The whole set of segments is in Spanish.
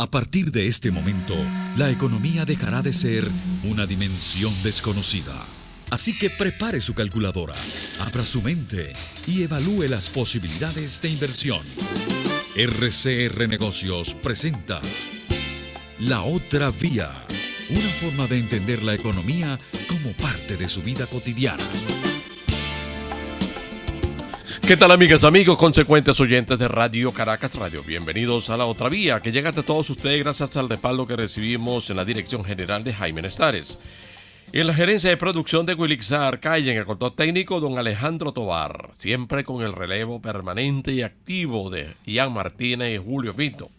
A partir de este momento, la economía dejará de ser una dimensión desconocida. Así que prepare su calculadora, abra su mente y evalúe las posibilidades de inversión. RCR Negocios presenta La Otra Vía, una forma de entender la economía como parte de su vida cotidiana. ¿Qué tal, amigas, amigos, consecuentes oyentes de Radio Caracas Radio? Bienvenidos a La Otra Vía, que llega hasta todos ustedes gracias al respaldo que recibimos en la dirección general de Jaime Nestares. En la gerencia de producción de Wilixar Calle, en el control técnico, don Alejandro Tovar, siempre con el relevo permanente y activo de Ian Martínez y Julio Pinto.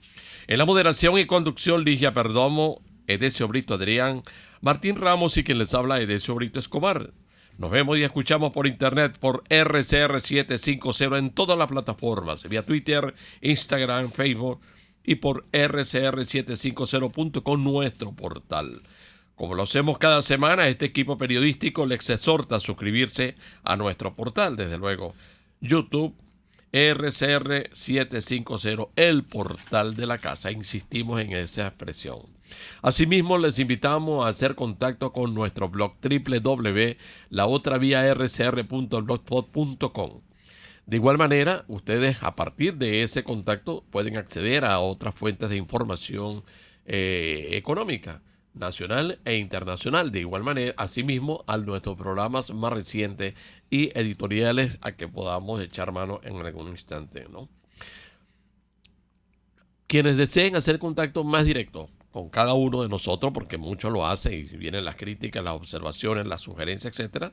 En la moderación y conducción, Ligia Perdomo, Edesio Brito Adrián, Martín Ramos y quien les habla, Edesio Brito Escobar. Nos vemos y escuchamos por internet por RCR750 en todas las plataformas, vía Twitter, Instagram, Facebook y por rcr750.com, nuestro portal. Como lo hacemos cada semana, este equipo periodístico les exhorta a suscribirse a nuestro portal, desde luego, YouTube, RCR750, el portal de la casa. Insistimos en esa expresión. Asimismo, les invitamos a hacer contacto con nuestro blog www.laotraviarcr.blogspot.com. De igual manera, ustedes a partir de ese contacto pueden acceder a otras fuentes de información económica, nacional e internacional. De igual manera, asimismo, a nuestros programas más recientes y editoriales a que podamos echar mano en algún instante, ¿no? Quienes deseen hacer contacto más directo con cada uno de nosotros, porque muchos lo hacen y vienen las críticas, las observaciones, las sugerencias, etcétera,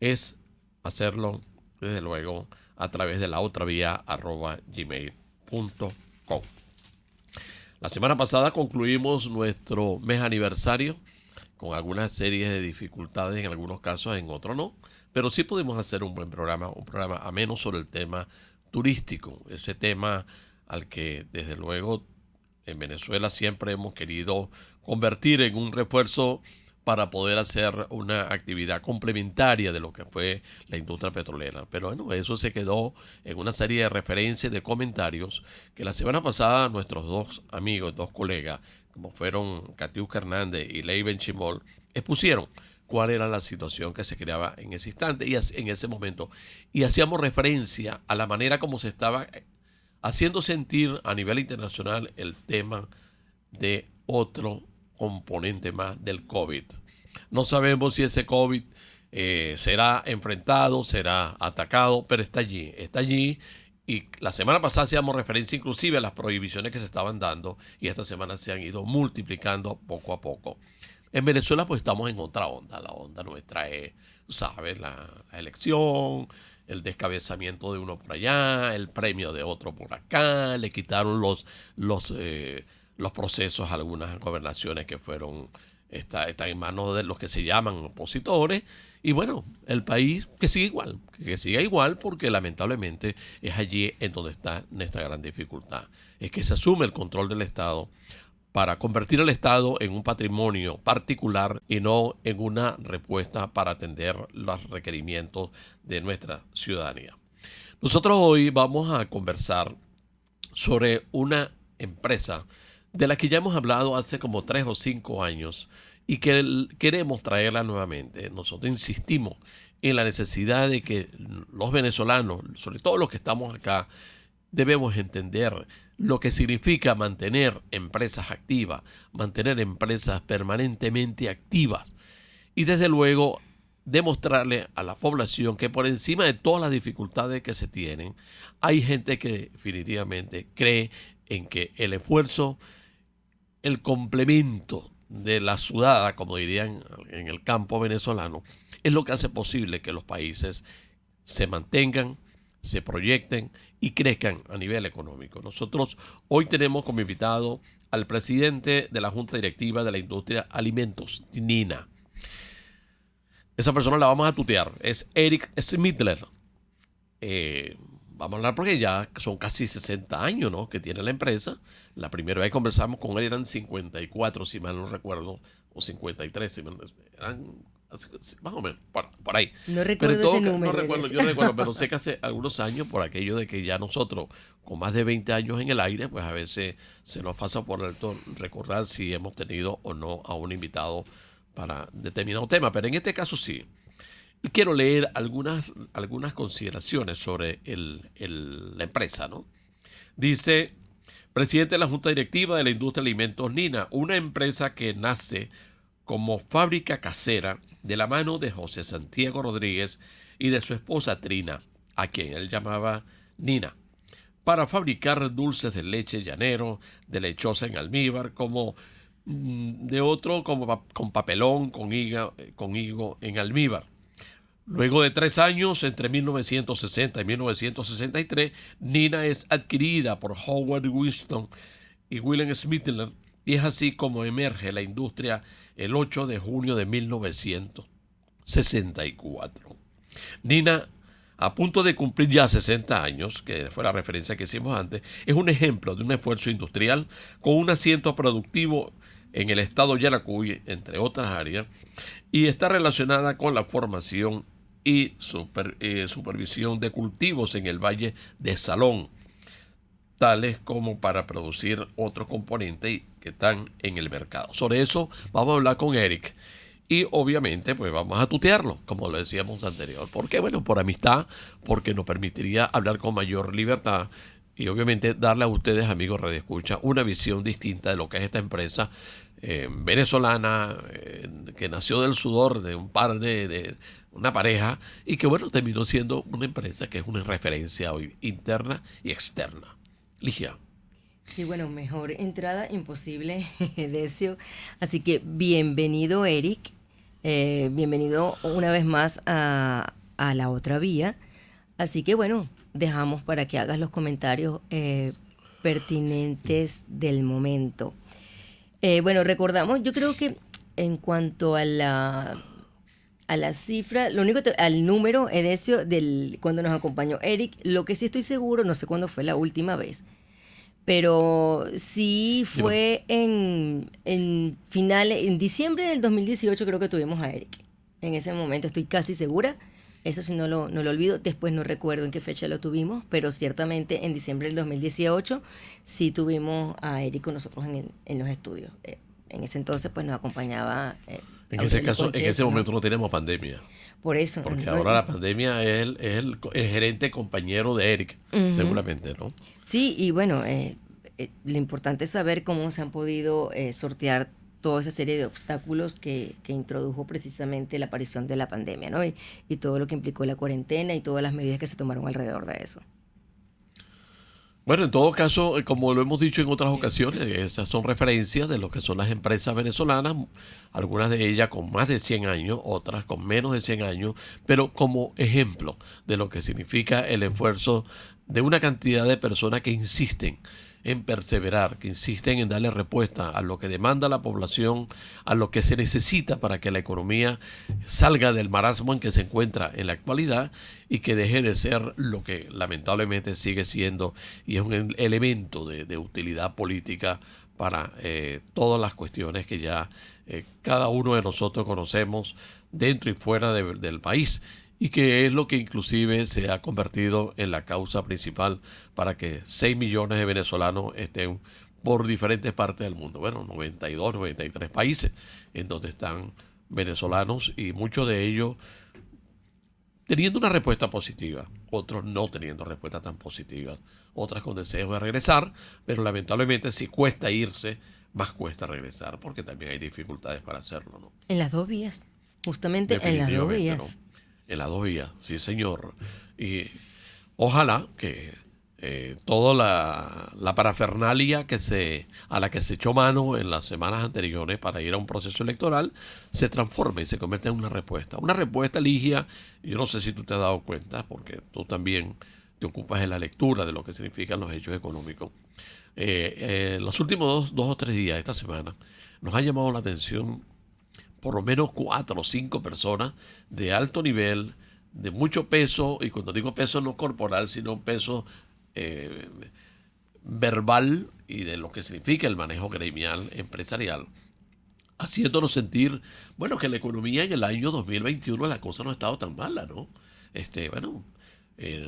es hacerlo, desde luego, a través de laotravia@gmail.com. La semana pasada concluimos nuestro mes aniversario con algunas series de dificultades, en algunos casos, en otros no, pero sí pudimos hacer un buen programa, un programa ameno sobre el tema turístico, ese tema al que, desde luego, en Venezuela siempre hemos querido convertir en un refuerzo para poder hacer una actividad complementaria de lo que fue la industria petrolera. Pero bueno, eso se quedó en una serie de referencias, de comentarios, que la semana pasada nuestros dos amigos, dos colegas, como fueron Katiuska Hernández y Leiben Chimol, expusieron cuál era la situación que se creaba en ese instante y en ese momento. Y hacíamos referencia a la manera como se estaba haciendo sentir a nivel internacional el tema de otro componente más del COVID. No sabemos si ese COVID será enfrentado, será atacado, pero está allí. Y la semana pasada hacíamos referencia inclusive a las prohibiciones que se estaban dando y esta semana se han ido multiplicando poco a poco. En Venezuela pues estamos en otra onda. La onda nuestra es, ¿sabes? La elección, el descabezamiento de uno por allá, el premio de otro por acá, le quitaron los procesos a algunas gobernaciones que están en manos de los que se llaman opositores, y bueno, el país que siga igual porque lamentablemente es allí en donde está esta gran dificultad, es que se asume el control del Estado para convertir al Estado en un patrimonio particular y no en una respuesta para atender los requerimientos de nuestra ciudadanía. Nosotros hoy vamos a conversar sobre una empresa de la que ya hemos hablado hace como 3 o 5 años y que queremos traerla nuevamente. Nosotros insistimos en la necesidad de que los venezolanos, sobre todo los que estamos acá, debemos entender lo que significa mantener empresas activas, mantener empresas permanentemente activas y desde luego demostrarle a la población que por encima de todas las dificultades que se tienen, hay gente que definitivamente cree en que el esfuerzo, el complemento de la sudada, como dirían en el campo venezolano, es lo que hace posible que los países se mantengan, se proyecten y crezcan a nivel económico. Nosotros hoy tenemos como invitado al presidente de la Junta Directiva de la Industria Alimentos, NINA. Esa persona la vamos a tutear, es Eric Schmidler. Vamos a hablar porque ya son casi 60 años, ¿no?, que tiene la empresa. La primera vez que conversamos con él eran 54, si mal no recuerdo, o 53, eran Más o menos, por ahí. No Pero en recuerdo todo ese no número. recuerdo, yo no recuerdo, pero sé que hace algunos años, por aquello de que ya nosotros, con más de 20 años en el aire, pues a veces se nos pasa por alto recordar si hemos tenido o no a un invitado para determinado tema. Pero en este caso sí. Y quiero leer algunas consideraciones sobre la empresa, ¿no? Dice, presidente de la Junta Directiva de la Industria de Alimentos Nina, una empresa que nace como fábrica casera de la mano de José Santiago Rodríguez y de su esposa Trina, a quien él llamaba Nina, para fabricar dulces de leche llanero, de lechosa en almíbar, como de otro como con papelón, con higo en almíbar. Luego de 3 años, entre 1960 y 1963, Nina es adquirida por Howard Winston y William Smithland, y es así como emerge la industria el 8 de junio de 1964. Nina, a punto de cumplir ya 60 años, que fue la referencia que hicimos antes, es un ejemplo de un esfuerzo industrial con un asiento productivo en el estado Yaracuy, entre otras áreas, y está relacionada con la formación y supervisión de cultivos en el Valle de Salón, tales como para producir otros componentes que están en el mercado. Sobre eso vamos a hablar con Eric. Y obviamente pues vamos a tutearlo, como lo decíamos anterior. ¿Por qué? Bueno, por amistad, porque nos permitiría hablar con mayor libertad y obviamente darle a ustedes, amigos Radio Escucha, una visión distinta de lo que es esta empresa venezolana, que nació del sudor de un par de una pareja y que bueno, terminó siendo una empresa que es una referencia hoy interna y externa. Ligia. Sí, bueno, mejor entrada imposible, Decio. Así que bienvenido, Eric. Bienvenido una vez más a La Otra Vía. Así que bueno, dejamos para que hagas los comentarios pertinentes del momento. Bueno, recordamos, yo creo que en cuanto a la cifra, lo único, al número, Edesio, cuando nos acompañó Eric, lo que sí estoy seguro, no sé cuándo fue la última vez, pero sí fue en diciembre del 2018 creo que tuvimos a Eric. En ese momento estoy casi segura, eso sí no lo olvido, después no recuerdo en qué fecha lo tuvimos, pero ciertamente en diciembre del 2018 sí tuvimos a Eric con nosotros en los estudios. En ese entonces pues nos acompañaba... en ese caso, en ese momento no tenemos pandemia. Por eso. Porque ahora la pandemia es el gerente compañero de Eric, seguramente, ¿no? Sí, y bueno, lo importante es saber cómo se han podido sortear toda esa serie de obstáculos que introdujo precisamente la aparición de la pandemia, ¿no? Y todo lo que implicó la cuarentena y todas las medidas que se tomaron alrededor de eso. Bueno, en todo caso, como lo hemos dicho en otras ocasiones, esas son referencias de lo que son las empresas venezolanas, algunas de ellas con más de 100 años, otras con menos de 100 años, pero como ejemplo de lo que significa el esfuerzo de una cantidad de personas que insisten en perseverar, que insisten en darle respuesta a lo que demanda la población, a lo que se necesita para que la economía salga del marasmo en que se encuentra en la actualidad y que deje de ser lo que lamentablemente sigue siendo y es un elemento de utilidad política para todas las cuestiones que ya cada uno de nosotros conocemos dentro y fuera del país, y que es lo que inclusive se ha convertido en la causa principal para que 6 millones de venezolanos estén por diferentes partes del mundo. Bueno, 92, 93 países en donde están venezolanos y muchos de ellos teniendo una respuesta positiva, otros no teniendo respuestas tan positivas, otras con deseo de regresar, pero lamentablemente si cuesta irse, más cuesta regresar, porque también hay dificultades para hacerlo, ¿no? En las dos vías, justamente en las dos vías. ¿No? En las dos vías, sí señor. Y ojalá que toda la parafernalia a la que se echó mano en las semanas anteriores para ir a un proceso electoral se transforme y se convierta en una respuesta. Una respuesta, Ligia, yo no sé si tú te has dado cuenta, porque tú también te ocupas en la lectura de lo que significan los hechos económicos. Los últimos dos o 3 días de esta semana nos ha llamado la atención por lo menos 4 o 5 personas de alto nivel, de mucho peso, y cuando digo peso no corporal, sino peso verbal y de lo que significa el manejo gremial empresarial, haciéndonos sentir, bueno, que la economía en el año 2021 la cosa no ha estado tan mala, ¿no? Bueno,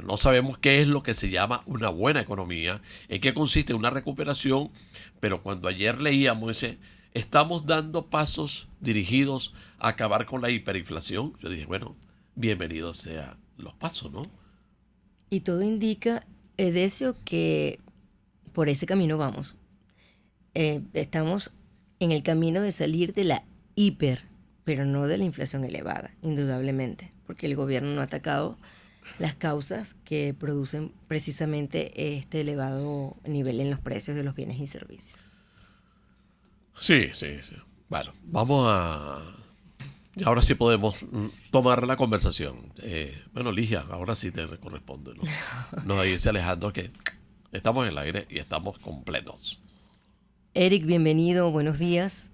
no sabemos qué es lo que se llama una buena economía, en qué consiste una recuperación, pero cuando ayer leíamos ese, estamos dando pasos dirigidos a acabar con la hiperinflación, yo dije, bueno, bienvenidos sean los pasos, ¿no? Y todo indica, Edesio, que por ese camino vamos. Estamos en el camino de salir de la hiper, pero no de la inflación elevada, indudablemente, porque el gobierno no ha atacado las causas que producen precisamente este elevado nivel en los precios de los bienes y servicios. Sí, sí, sí. Bueno, vamos a... Y ahora sí podemos tomar la conversación. Bueno, Ligia, ahora sí te corresponde, ¿no? Nos dice Alejandro que estamos en el aire y estamos completos. Eric, bienvenido, buenos días.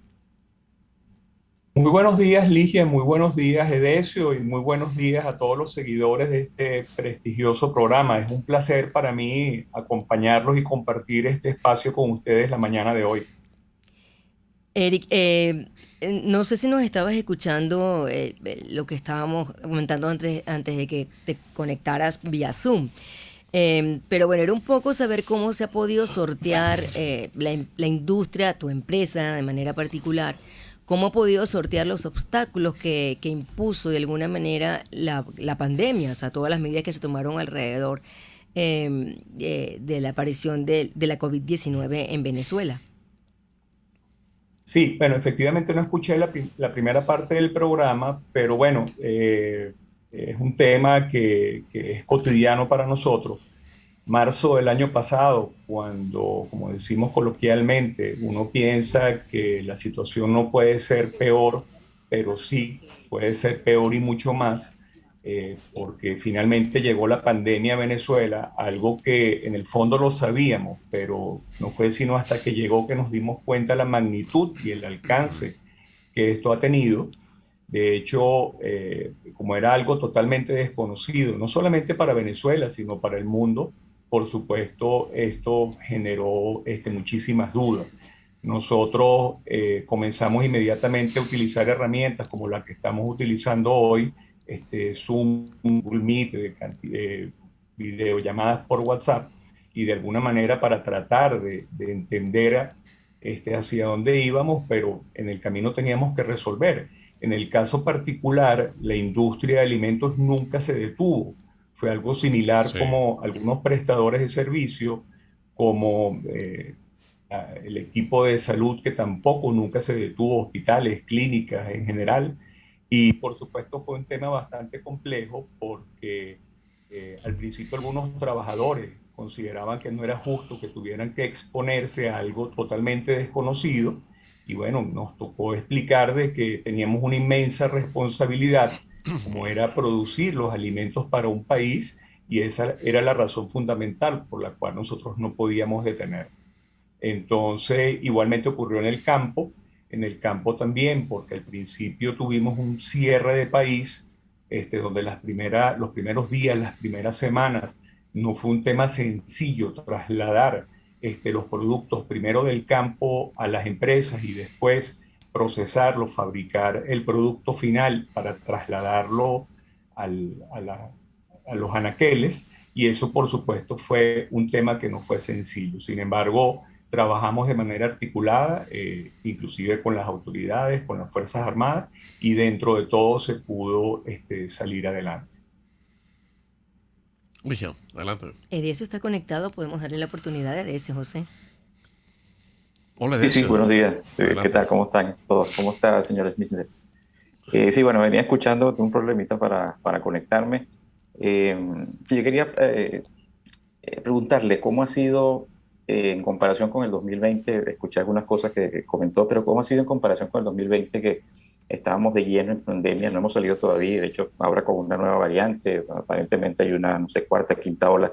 Muy buenos días, Ligia, muy buenos días, Edesio, y muy buenos días a todos los seguidores de este prestigioso programa. Es un placer para mí acompañarlos y compartir este espacio con ustedes la mañana de hoy. Eric, no sé si nos estabas escuchando lo que estábamos comentando antes de que te conectaras vía Zoom. Pero bueno, era un poco saber cómo se ha podido sortear la industria, tu empresa de manera particular, cómo ha podido sortear los obstáculos que impuso de alguna manera la pandemia, o sea, todas las medidas que se tomaron alrededor de la aparición de la COVID-19 en Venezuela. Sí, bueno, efectivamente no escuché la primera parte del programa, pero bueno, es un tema que es cotidiano para nosotros. Marzo del año pasado, cuando, como decimos coloquialmente, uno piensa que la situación no puede ser peor, pero sí puede ser peor y mucho más, porque finalmente llegó la pandemia a Venezuela, algo que en el fondo lo sabíamos, pero no fue sino hasta que llegó que nos dimos cuenta de la magnitud y el alcance que esto ha tenido. De hecho, como era algo totalmente desconocido, no solamente para Venezuela, sino para el mundo, por supuesto, esto generó muchísimas dudas. Nosotros comenzamos inmediatamente a utilizar herramientas como la que estamos utilizando hoy, Zoom, Google Meet, videollamadas por WhatsApp, y de alguna manera para tratar de entender hacia dónde íbamos, pero en el camino teníamos que resolver. En el caso particular, la industria de alimentos nunca se detuvo. Fue algo similar Sí. como algunos prestadores de servicio, como el equipo de salud que tampoco nunca se detuvo, hospitales, clínicas en general. Y por supuesto fue un tema bastante complejo porque al principio algunos trabajadores consideraban que no era justo que tuvieran que exponerse a algo totalmente desconocido. Y bueno, nos tocó explicar de que teníamos una inmensa responsabilidad, como era producir los alimentos para un país, y esa era la razón fundamental por la cual nosotros no podíamos detener. Entonces, igualmente ocurrió en el campo también, porque al principio tuvimos un cierre de país, donde los primeros días, las primeras semanas, no fue un tema sencillo trasladar los productos primero del campo a las empresas y después procesarlo, fabricar el producto final para trasladarlo a los anaqueles. Y eso, por supuesto, fue un tema que no fue sencillo. Sin embargo, trabajamos de manera articulada, inclusive con las autoridades, con las Fuerzas Armadas, y dentro de todo se pudo salir adelante. Ligia, adelante. Edesio está conectado, podemos darle la oportunidad a Edesio, José. Hola, Sí, Edesio. buenos días. ¿Qué Adelante. tal? ¿Cómo están todos? ¿Cómo está, señor Smith? Sí, bueno, venía escuchando un problemita para conectarme. Yo quería preguntarle cómo ha sido en comparación con el 2020, escuché algunas cosas que comentó, pero cómo ha sido en comparación con el 2020 que estábamos de lleno en pandemia, no hemos salido todavía, de hecho ahora con una nueva variante, aparentemente hay una, no sé, cuarta, quinta ola.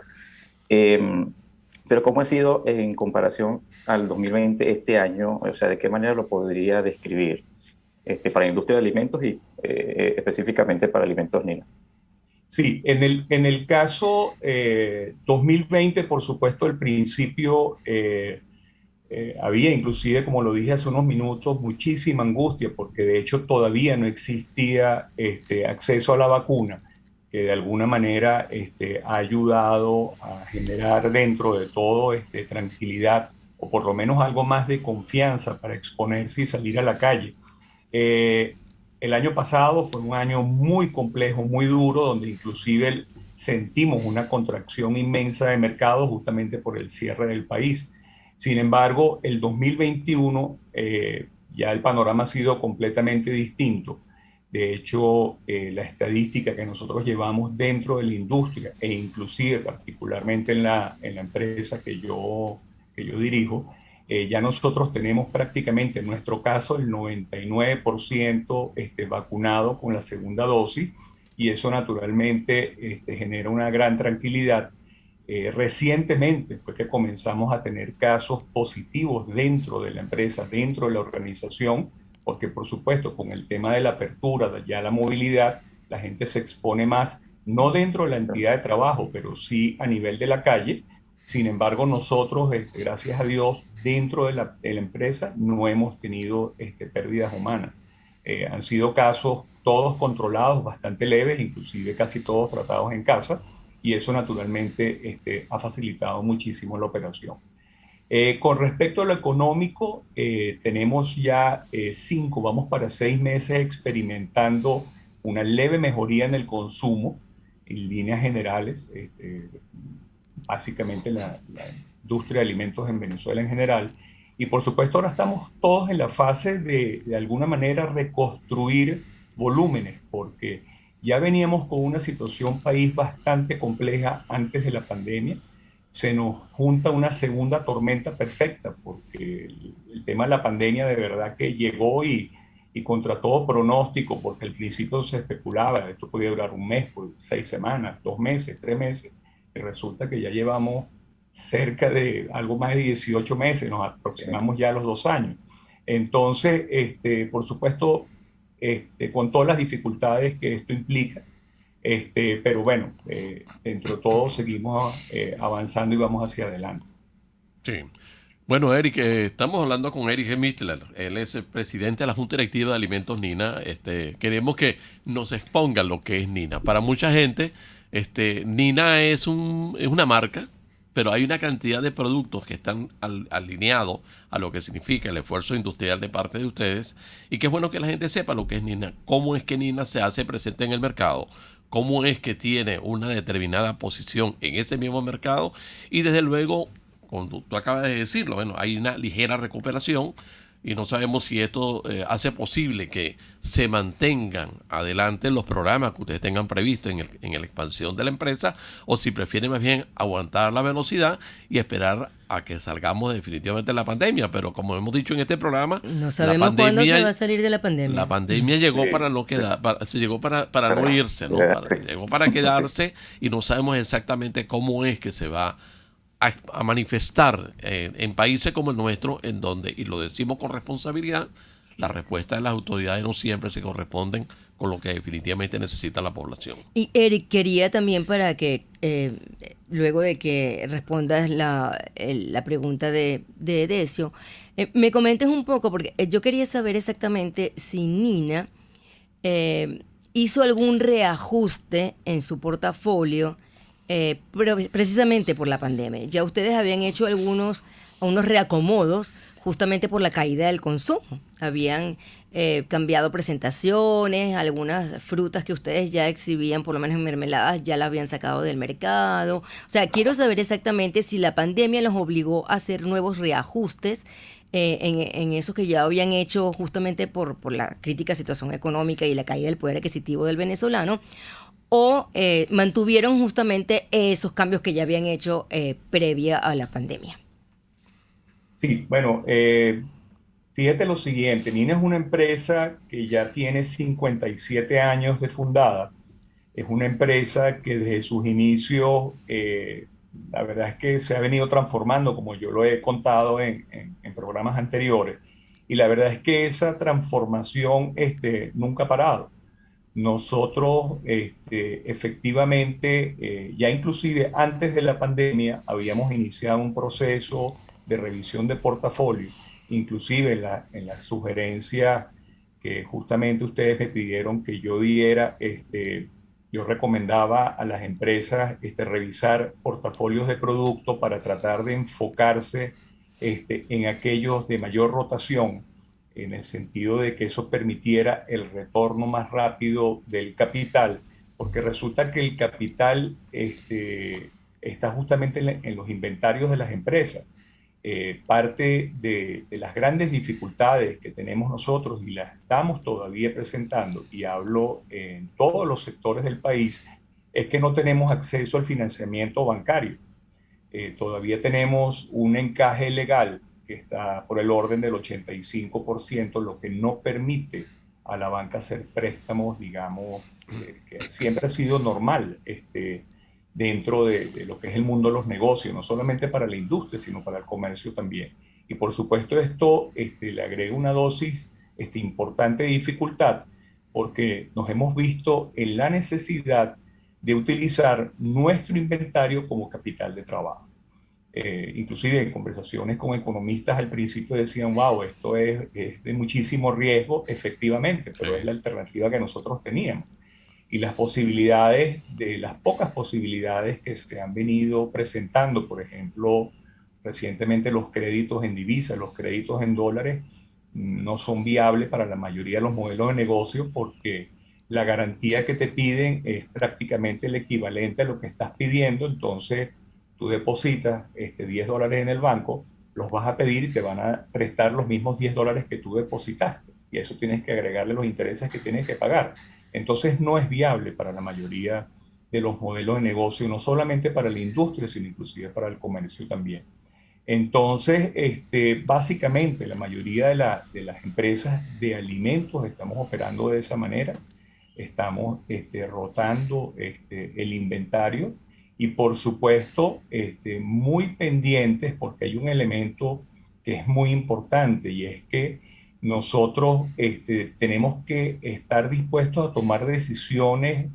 Pero ¿cómo ha sido en comparación al 2020 este año? O sea, ¿de qué manera lo podría describir para la industria de alimentos y específicamente para alimentos NINA? Sí, en el caso 2020, por supuesto, el principio había inclusive, como lo dije hace unos minutos, muchísima angustia porque de hecho todavía no existía acceso a la vacuna, que de alguna manera ha ayudado a generar dentro de todo tranquilidad o por lo menos algo más de confianza para exponerse y salir a la calle. Eh, el año pasado fue un año muy complejo, muy duro, donde inclusive sentimos una contracción inmensa de mercado justamente por el cierre del país. Sin embargo, el 2021 ya el panorama ha sido completamente distinto. De hecho, la estadística que nosotros llevamos dentro de la industria e inclusive particularmente en la empresa que yo dirijo, ya nosotros tenemos prácticamente en nuestro caso el 99% vacunado con la segunda dosis y eso naturalmente genera una gran tranquilidad. Recientemente fue que comenzamos a tener casos positivos dentro de la empresa, dentro de la organización, porque por supuesto con el tema de la apertura, de ya la movilidad, la gente se expone más, no dentro de la entidad de trabajo, pero sí a nivel de la calle. Sin embargo, nosotros, gracias a Dios, dentro de la empresa no hemos tenido pérdidas humanas. Han sido casos todos controlados, bastante leves, inclusive casi todos tratados en casa, y eso naturalmente ha facilitado muchísimo la operación. Con respecto a lo económico, tenemos ya 5, vamos para 6 meses experimentando una leve mejoría en el consumo, en líneas generales, básicamente la industria de alimentos en Venezuela en general. Y por supuesto ahora estamos todos en la fase de alguna manera reconstruir volúmenes, porque ya veníamos con una situación país bastante compleja antes de la pandemia. Se nos junta una segunda tormenta perfecta, porque el tema de la pandemia de verdad que llegó y contra todo pronóstico, porque al principio se especulaba, esto podía durar un mes, 6 semanas, 2 meses, 3 meses, y resulta que ya llevamos cerca de algo más de 18 meses, nos aproximamos ya a los 2 años. Entonces, por supuesto, con todas las dificultades que esto implica, pero bueno, dentro de todo seguimos avanzando y vamos hacia adelante. Sí. Bueno, Eric, estamos hablando con Eric G. Mittler. Él es el presidente de la Junta Directiva de Alimentos Nina. Queremos que nos exponga lo que es Nina. Para mucha gente, Nina es una marca, pero hay una cantidad de productos que están alineados a lo que significa el esfuerzo industrial de parte de ustedes y que es bueno que la gente sepa lo que es Nina, cómo es que Nina se hace presente en el mercado, cómo es que tiene una determinada posición en ese mismo mercado y desde luego, como tú acabas de decirlo, bueno, hay una ligera recuperación y no sabemos si esto hace posible que se mantengan adelante los programas que ustedes tengan previstos en la expansión de la empresa o si prefieren más bien aguantar la velocidad y esperar a que salgamos definitivamente de la pandemia. Pero como hemos dicho en este programa, no sabemos cuándo se va a salir de la pandemia. La pandemia llegó para no quedar, se llegó para no irse, ¿no? Llegó para quedarse y no sabemos exactamente cómo es que se va a manifestar en países como el nuestro, en donde, y lo decimos con responsabilidad, la respuesta de las autoridades no siempre se corresponden con lo que definitivamente necesita la población. Y Eric, quería también para que, luego de que respondas la pregunta de Decio, me comentes un poco, porque yo quería saber exactamente si Nina hizo algún reajuste en su portafolio pero precisamente por la pandemia. Ya ustedes habían hecho unos reacomodos justamente por la caída del consumo. Habían cambiado presentaciones, algunas frutas que ustedes ya exhibían, por lo menos en mermeladas, ya las habían sacado del mercado. O sea, quiero saber exactamente si la pandemia los obligó a hacer nuevos reajustes en esos que ya habían hecho justamente por la crítica situación económica y la caída del poder adquisitivo del venezolano, o mantuvieron justamente esos cambios que ya habían hecho previa a la pandemia. Sí, bueno, fíjate lo siguiente, Nina es una empresa que ya tiene 57 años de fundada, es una empresa que desde sus inicios, la verdad es que se ha venido transformando, como yo lo he contado en programas anteriores, y la verdad es que esa transformación nunca ha parado. Nosotros efectivamente, ya inclusive antes de la pandemia, habíamos iniciado un proceso de revisión de portafolio, inclusive en la sugerencia que justamente ustedes me pidieron que yo diera, yo recomendaba a las empresas revisar portafolios de producto para tratar de enfocarse en aquellos de mayor rotación, en el sentido de que eso permitiera el retorno más rápido del capital, porque resulta que el capital está justamente en los inventarios de las empresas. Parte de las grandes dificultades que tenemos nosotros y las estamos todavía presentando, y hablo en todos los sectores del país, es que no tenemos acceso al financiamiento bancario. Todavía tenemos un encaje legal que está por el orden del 85%, lo que no permite a la banca hacer préstamos, digamos, que siempre ha sido normal dentro de lo que es el mundo de los negocios, no solamente para la industria, sino para el comercio también. Y por supuesto esto le agrega una dosis importante de dificultad, porque nos hemos visto en la necesidad de utilizar nuestro inventario como capital de trabajo. Inclusive en conversaciones con economistas al principio decían, wow, esto es de muchísimo riesgo, efectivamente, pero es la alternativa que nosotros teníamos. Y las posibilidades, de las pocas posibilidades que se han venido presentando, por ejemplo, recientemente los créditos en divisas, los créditos en dólares, no son viables para la mayoría de los modelos de negocio, porque la garantía que te piden es prácticamente el equivalente a lo que estás pidiendo. Entonces tú depositas $10 en el banco, los vas a pedir y te van a prestar los mismos $10 que tú depositaste, y eso tienes que agregarle los intereses que tienes que pagar. Entonces no es viable para la mayoría de los modelos de negocio, no solamente para la industria, sino inclusive para el comercio también. Entonces, básicamente la mayoría de las empresas de alimentos estamos operando de esa manera. Estamos rotando el inventario, y por supuesto muy pendientes, porque hay un elemento que es muy importante, y es que nosotros tenemos que estar dispuestos a tomar decisiones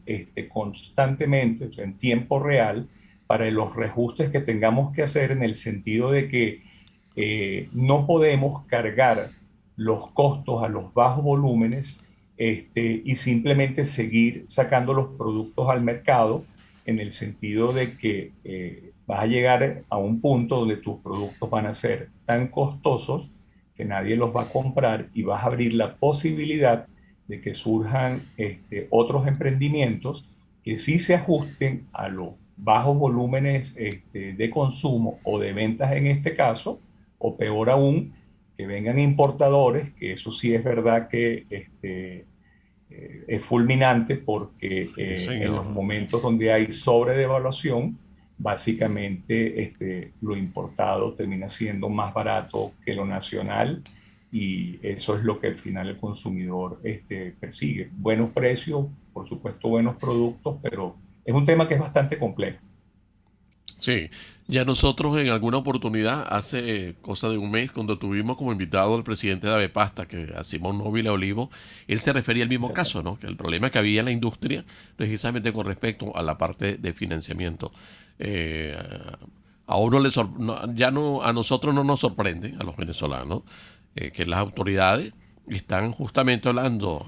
constantemente, o sea, en tiempo real, para los reajustes que tengamos que hacer, en el sentido de que no podemos cargar los costos a los bajos volúmenes y simplemente seguir sacando los productos al mercado, en el sentido de que vas a llegar a un punto donde tus productos van a ser tan costosos que nadie los va a comprar, y vas a abrir la posibilidad de que surjan otros emprendimientos que sí se ajusten a los bajos volúmenes de consumo o de ventas en este caso, o peor aún, que vengan importadores, que eso sí es verdad que es fulminante, porque en los momentos donde hay sobredevaluación, básicamente lo importado termina siendo más barato que lo nacional, y eso es lo que al final el consumidor persigue. Buenos precios, por supuesto buenos productos, pero es un tema que es bastante complejo. Sí, ya nosotros en alguna oportunidad, hace cosa de un mes, cuando tuvimos como invitado al presidente de Avepasta, que a Simón Nobile Olivo, él se refería al mismo caso, ¿no? Que el problema que había en la industria, precisamente con respecto a la parte de financiamiento. A uno a nosotros no nos sorprende, a los venezolanos, que las autoridades están justamente hablando,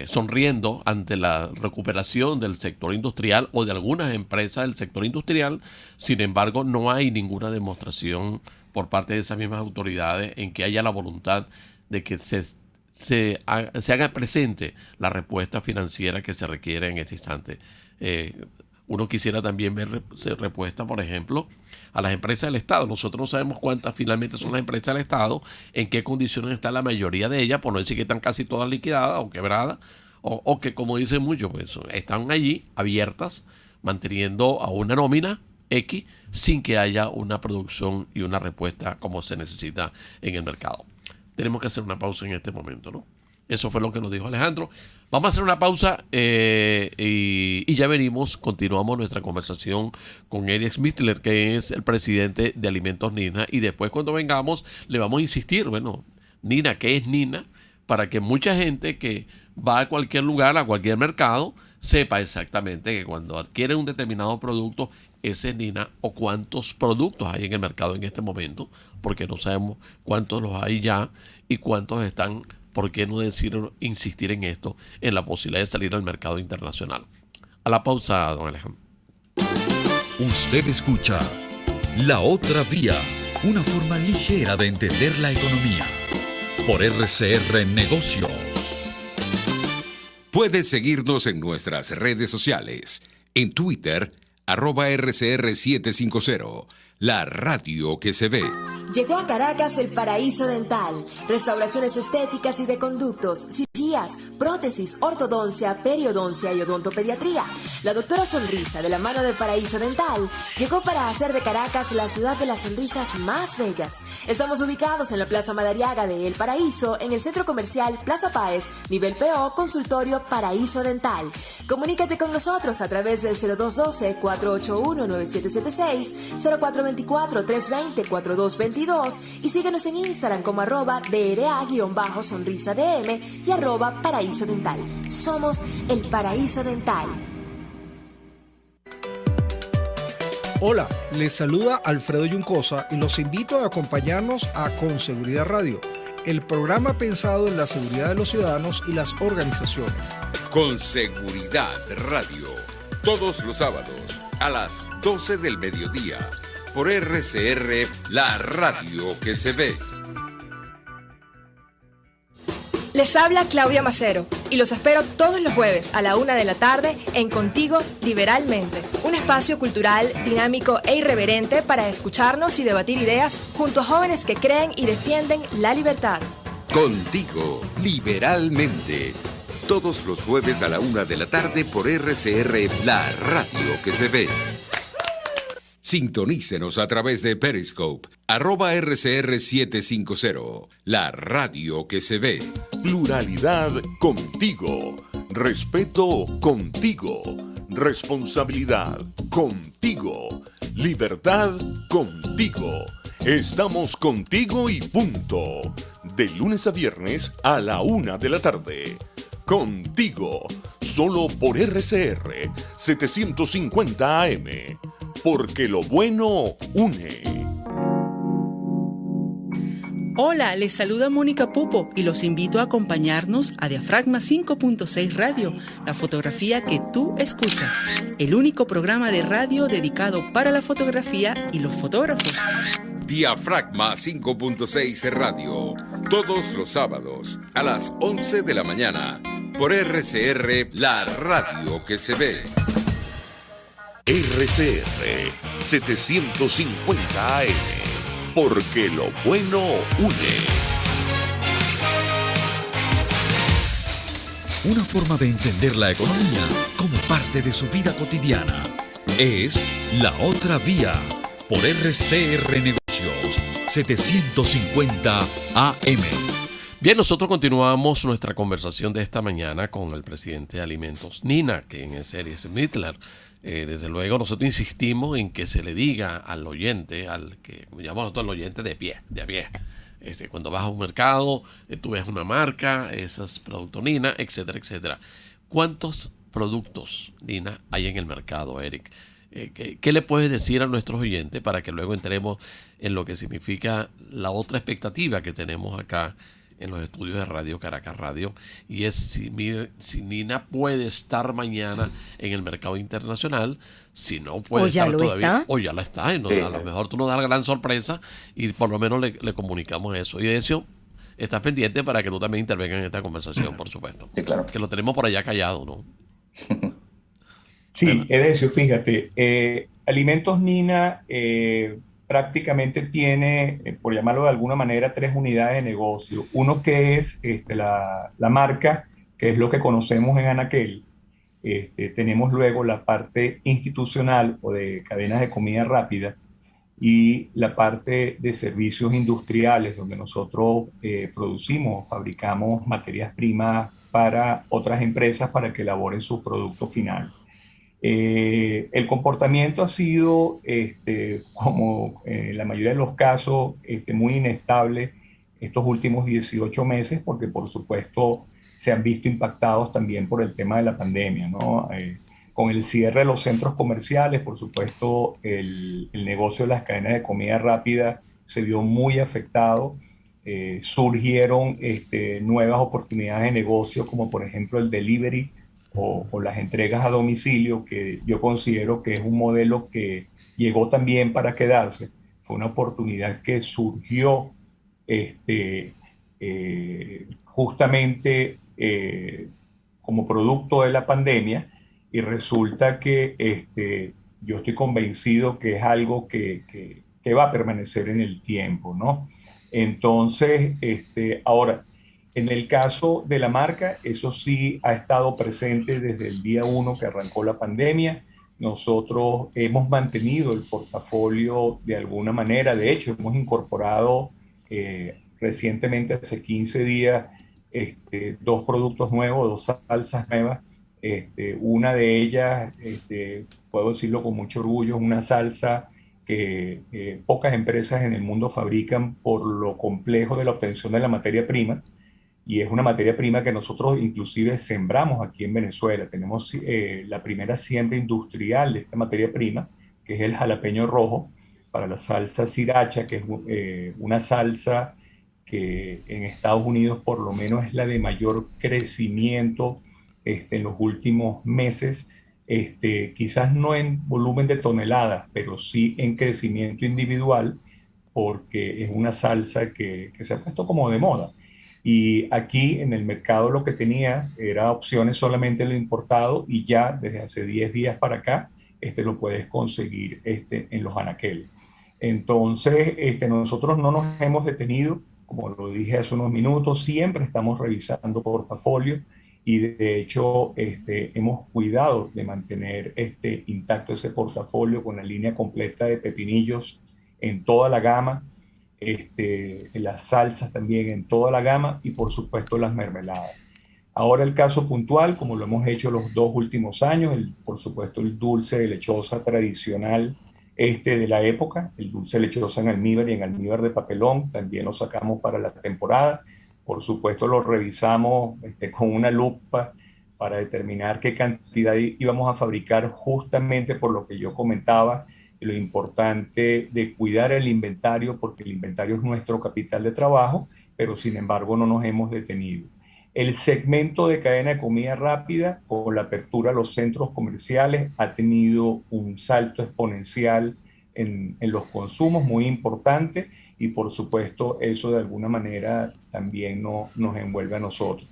sonriendo ante la recuperación del sector industrial o de algunas empresas del sector industrial. Sin embargo, no hay ninguna demostración por parte de esas mismas autoridades en que haya la voluntad de que se haga presente la respuesta financiera que se requiere en este instante. Uno quisiera también ver respuesta, por ejemplo, a las empresas del Estado. Nosotros no sabemos cuántas finalmente son las empresas del Estado, en qué condiciones está la mayoría de ellas, por no decir que están casi todas liquidadas o quebradas, o que, como dicen muchos, pues, están allí abiertas, manteniendo a una nómina X, sin que haya una producción y una respuesta como se necesita en el mercado. Tenemos que hacer una pausa en este momento, ¿no? Eso fue lo que nos dijo Alejandro. Vamos a hacer una pausa y ya venimos, continuamos nuestra conversación con Eric Smithler, que es el presidente de Alimentos Nina, y después cuando vengamos le vamos a insistir, bueno, Nina, ¿qué es Nina? Para que mucha gente que va a cualquier lugar, a cualquier mercado, sepa exactamente que cuando adquiere un determinado producto, ese Nina, o cuántos productos hay en el mercado en este momento, porque no sabemos cuántos los hay ya y cuántos están, por qué no decir, insistir en esto, en la posibilidad de salir al mercado internacional. A la pausa, don Alejandro. Usted escucha La Otra Vía, una forma ligera de entender la economía. Por RCR Negocios. Puedes seguirnos en nuestras redes sociales. En Twitter, @RCR750, la radio que se ve. Llegó a Caracas el Paraíso Dental. Restauraciones estéticas y de conductos, cirugías, prótesis, ortodoncia, periodoncia y odontopediatría. La doctora Sonrisa, de la mano de Paraíso Dental, llegó para hacer de Caracas la ciudad de las sonrisas más bellas. Estamos ubicados en la Plaza Madariaga de El Paraíso, en el Centro Comercial Plaza Páez, nivel PO, consultorio Paraíso Dental. Comunícate con nosotros a través del 0212-481-9776, 0424-320-4222 y síguenos en Instagram como @DRA_sonrisadm y @Paraíso Dental. Somos el Paraíso Dental. Hola, les saluda Alfredo Yuncosa y los invito a acompañarnos a Con Seguridad Radio, el programa pensado en la seguridad de los ciudadanos y las organizaciones. Con Seguridad Radio, todos los sábados a las 12 del mediodía, por RCR, la radio que se ve. Les habla Claudia Macero y los espero todos los jueves a la 1 de la tarde en Contigo Liberalmente, un espacio cultural, dinámico e irreverente para escucharnos y debatir ideas junto a jóvenes que creen y defienden la libertad. Contigo Liberalmente, todos los jueves a la 1 de la tarde por RCR, la radio que se ve. Sintonícenos a través de Periscope, @RCR750, la radio que se ve. Pluralidad contigo, respeto contigo, responsabilidad contigo, libertad contigo. Estamos contigo y punto. De lunes a viernes a la 1 de la tarde. Contigo, solo por RCR 750 AM. Porque lo bueno une. Hola, les saluda Mónica Popo y los invito a acompañarnos a Diafragma 5.6 Radio, la fotografía que tú escuchas, el único programa de radio dedicado para la fotografía y los fotógrafos. Diafragma 5.6 Radio, todos los sábados a las 11 de la mañana, por RCR, la radio que se ve. RCR 750 AM, porque lo bueno une. Una forma de entender la economía como parte de su vida cotidiana. Es La Otra Vía, por RCR Negocios 750 AM. Bien, nosotros continuamos nuestra conversación de esta mañana con el presidente de Alimentos Nina, quien es Eric Mittler. Desde luego nosotros insistimos en que se le diga al oyente, al que llamamos nosotros el oyente de a pie. Cuando vas a un mercado, tú ves una marca, esas productos Nina, etcétera, etcétera. ¿Cuántos productos Nina hay en el mercado, Eric? ¿Qué le puedes decir a nuestros oyentes para que luego entremos en lo que significa la otra expectativa que tenemos acá en los estudios de Radio Caracas Radio, y es si Nina puede estar mañana en el mercado internacional, si no puede estar todavía, o ya la está, y a lo mejor tú nos das la gran sorpresa y por lo menos le comunicamos eso. Y de eso estás pendiente para que tú también intervengas en esta conversación, por supuesto. Sí, claro. Que lo tenemos por allá callado, ¿no? Sí, Edesio, fíjate, Alimentos Nina prácticamente tiene, por llamarlo de alguna manera, 3 unidades de negocio. Uno que es la marca, que es lo que conocemos en Anaquel. Tenemos luego la parte institucional o de cadenas de comida rápida y la parte de servicios industriales, donde nosotros producimos, fabricamos materias primas para otras empresas para que elaboren su producto final. El comportamiento ha sido, como en la mayoría de los casos, muy inestable estos últimos 18 meses, porque por supuesto se han visto impactados también por el tema de la pandemia, ¿no? con el cierre de los centros comerciales, por supuesto, el negocio de las cadenas de comida rápida se vio muy afectado. Surgieron nuevas oportunidades de negocio, como por ejemplo el delivery o las entregas a domicilio, que yo considero que es un modelo que llegó también para quedarse. Fue una oportunidad que surgió justamente como producto de la pandemia, y resulta que yo estoy convencido que es algo que va a permanecer en el tiempo, ¿no? Entonces, ahora, en el caso de la marca, eso sí ha estado presente desde el día 1 que arrancó la pandemia. Nosotros hemos mantenido el portafolio de alguna manera. De hecho, hemos incorporado recientemente, hace 15 días, 2 productos nuevos, 2 salsas nuevas. Una de ellas, puedo decirlo con mucho orgullo, es una salsa que pocas empresas en el mundo fabrican por lo complejo de la obtención de la materia prima, y es una materia prima que nosotros inclusive sembramos aquí en Venezuela. Tenemos la primera siembra industrial de esta materia prima, que es el jalapeño rojo, para la salsa sriracha, que es una salsa que en Estados Unidos por lo menos es la de mayor crecimiento en los últimos meses. Quizás no en volumen de toneladas, pero sí en crecimiento individual, porque es una salsa que se ha puesto como de moda. Y aquí en el mercado lo que tenías era opciones solamente lo importado, y ya desde hace 10 días para acá lo puedes conseguir en los anaqueles. Entonces, nosotros no nos hemos detenido, como lo dije hace unos minutos, siempre estamos revisando portafolio, y de hecho hemos cuidado de mantener intacto ese portafolio con la línea completa de pepinillos en toda la gama, las salsas también en toda la gama, y por supuesto las mermeladas. Ahora el caso puntual, como lo hemos hecho los 2 últimos años, por supuesto el dulce de lechosa tradicional de la época, el dulce de lechosa en almíbar y en almíbar de papelón, también lo sacamos para la temporada. Por supuesto lo revisamos con una lupa para determinar qué cantidad íbamos a fabricar, justamente por lo que yo comentaba, lo importante de cuidar el inventario, porque el inventario es nuestro capital de trabajo, pero sin embargo no nos hemos detenido. El segmento de cadena de comida rápida, con la apertura a los centros comerciales, ha tenido un salto exponencial en los consumos muy importante, y por supuesto eso de alguna manera también nos envuelve a nosotros.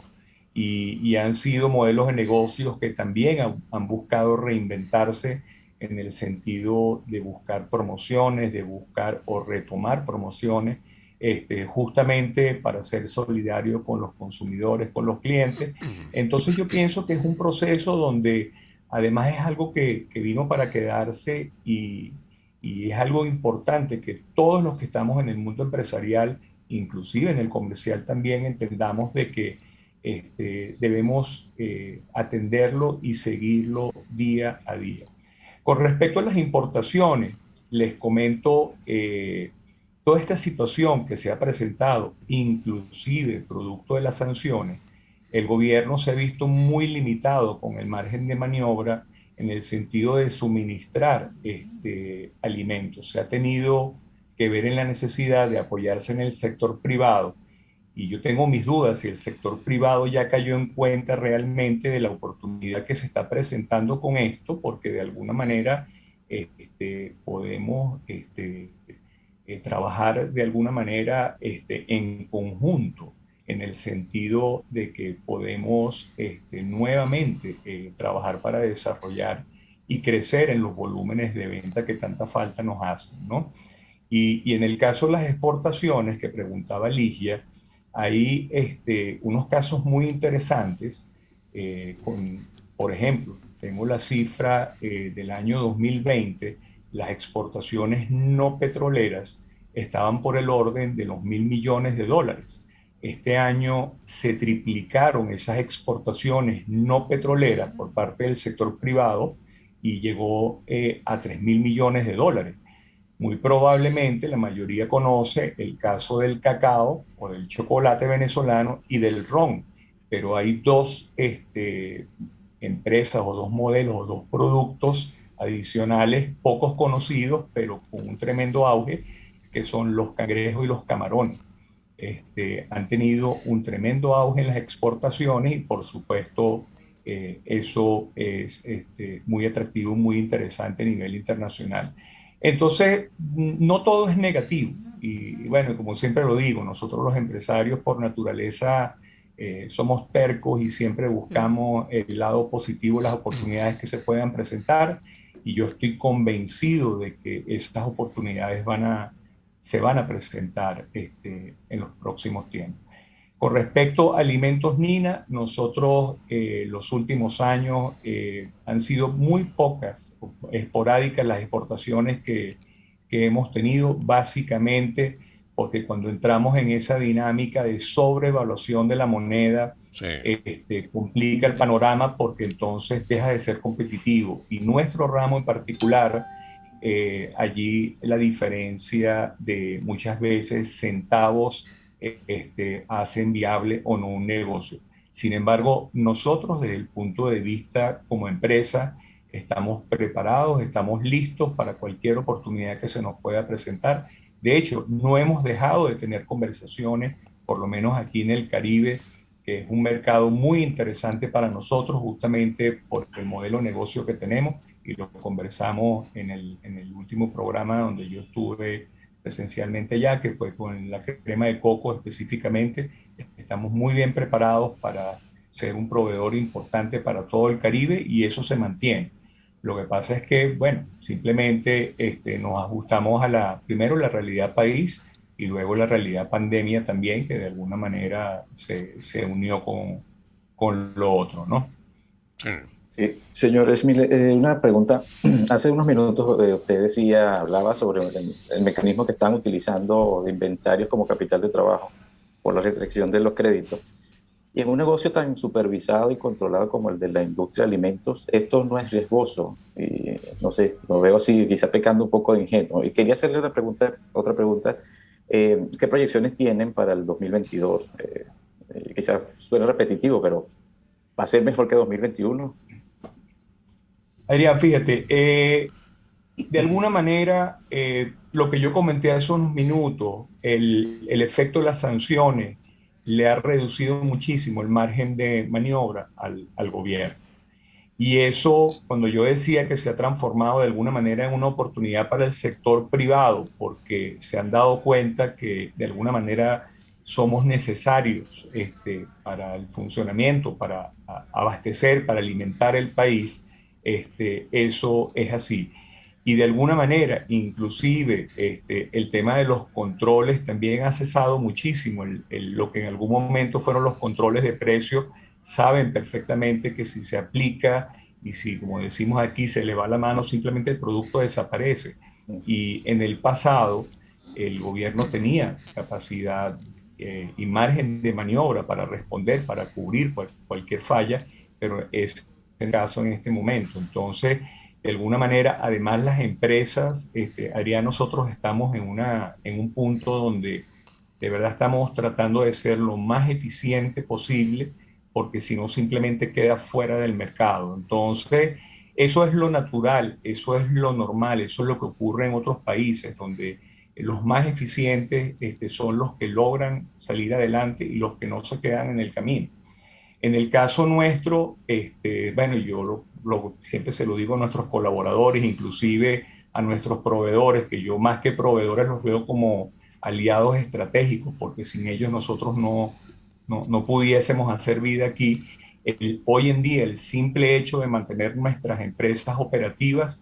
Y han sido modelos de negocios que también han buscado reinventarse en el sentido de buscar promociones, de buscar o retomar promociones, justamente para ser solidario con los consumidores, con los clientes. Entonces yo pienso que es un proceso donde además es algo que vino para quedarse, y es algo importante que todos los que estamos en el mundo empresarial, inclusive en el comercial también, entendamos de que debemos atenderlo y seguirlo día a día. Con respecto a las importaciones, les comento toda esta situación que se ha presentado, inclusive producto de las sanciones. El gobierno se ha visto muy limitado con el margen de maniobra en el sentido de suministrar alimentos. Se ha tenido que ver en la necesidad de apoyarse en el sector privado, y yo tengo mis dudas si el sector privado ya cayó en cuenta realmente de la oportunidad que se está presentando con esto, porque de alguna manera podemos trabajar de alguna manera en conjunto, en el sentido de que podemos nuevamente trabajar para desarrollar y crecer en los volúmenes de venta que tanta falta nos hacen, ¿no? Y en el caso de las exportaciones que preguntaba Ligia, hay unos casos muy interesantes. Por ejemplo, tengo la cifra del año 2020, las exportaciones no petroleras estaban por el orden de los $1.000 millones. Este año se triplicaron esas exportaciones no petroleras por parte del sector privado, y llegó a $3.000 millones. Muy probablemente la mayoría conoce el caso del cacao o del chocolate venezolano y del ron, pero hay dos empresas o 2 modelos o 2 productos adicionales, pocos conocidos, pero con un tremendo auge, que son los cangrejos y los camarones. Han tenido un tremendo auge en las exportaciones y por supuesto eso es muy atractivo, muy interesante a nivel internacional. Entonces, no todo es negativo. Y bueno, como siempre lo digo, nosotros los empresarios por naturaleza somos tercos y siempre buscamos el lado positivo, las oportunidades que se puedan presentar. Y yo estoy convencido de que esas oportunidades se van a presentar en los próximos tiempos. Con respecto a alimentos Nina, nosotros los últimos años han sido muy pocas, esporádicas las exportaciones que hemos tenido, básicamente porque cuando entramos en esa dinámica de sobrevaluación de la moneda, complica el panorama porque entonces deja de ser competitivo. Y nuestro ramo en particular, allí la diferencia de muchas veces centavos hacen viable o no un negocio. Sin embargo, nosotros desde el punto de vista como empresa estamos preparados, estamos listos para cualquier oportunidad que se nos pueda presentar. De hecho, no hemos dejado de tener conversaciones, por lo menos aquí en el Caribe, que es un mercado muy interesante para nosotros, justamente por el modelo de negocio que tenemos, y lo conversamos en el último programa donde yo estuve presencialmente ya, que fue con la crema de coco específicamente. Estamos muy bien preparados para ser un proveedor importante para todo el Caribe y eso se mantiene. Lo que pasa es que, bueno, simplemente nos ajustamos a primero la realidad país y luego la realidad pandemia también, que de alguna manera se unió con lo otro, ¿no? Sí. Señor Esmil, una pregunta. Hace unos minutos usted hablaba sobre el mecanismo que están utilizando de inventarios como capital de trabajo por la restricción de los créditos. Y en un negocio tan supervisado y controlado como el de la industria de alimentos, esto no es riesgoso. Y, no sé, lo veo así, quizá pecando un poco de ingenuo. Y quería hacerle otra pregunta. ¿Qué proyecciones tienen para el 2022? Quizás suena repetitivo, pero ¿va a ser mejor que 2021? Adrián, fíjate, de alguna manera lo que yo comenté hace unos minutos, el efecto de las sanciones le ha reducido muchísimo el margen de maniobra al gobierno. Y eso, cuando yo decía que se ha transformado de alguna manera en una oportunidad para el sector privado, porque se han dado cuenta que de alguna manera somos necesarios para el funcionamiento, para abastecer, para alimentar el país, eso es así. Y de alguna manera, inclusive, el tema de los controles también ha cesado muchísimo. Lo que en algún momento fueron los controles de precios, saben perfectamente que si se aplica y si, como decimos aquí, se le va la mano, simplemente el producto desaparece. Y en el pasado, el gobierno tenía capacidad y margen de maniobra para responder, para cubrir cualquier falla, pero es el caso en este momento. Entonces, de alguna manera, además las empresas, Adrián, nosotros estamos en un punto donde de verdad estamos tratando de ser lo más eficiente posible, porque si no simplemente queda fuera del mercado. Entonces, eso es lo natural, eso es lo normal, eso es lo que ocurre en otros países, donde los más eficientes son los que logran salir adelante y los que no se quedan en el camino. En el caso nuestro, bueno, yo siempre se lo digo a nuestros colaboradores, inclusive a nuestros proveedores, que yo más que proveedores los veo como aliados estratégicos, porque sin ellos nosotros no pudiésemos hacer vida aquí. Hoy en día, el simple hecho de mantener nuestras empresas operativas,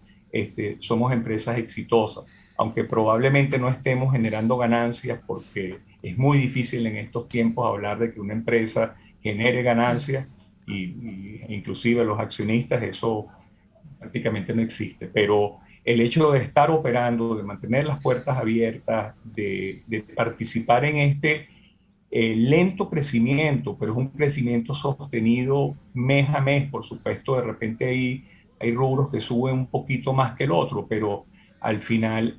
somos empresas exitosas, aunque probablemente no estemos generando ganancias, porque es muy difícil en estos tiempos hablar de que una empresa genere ganancias y inclusive los accionistas, eso prácticamente no existe. Pero el hecho de estar operando, de mantener las puertas abiertas, de participar en lento crecimiento, pero es un crecimiento sostenido mes a mes. Por supuesto, de repente hay rubros que suben un poquito más que el otro, pero al final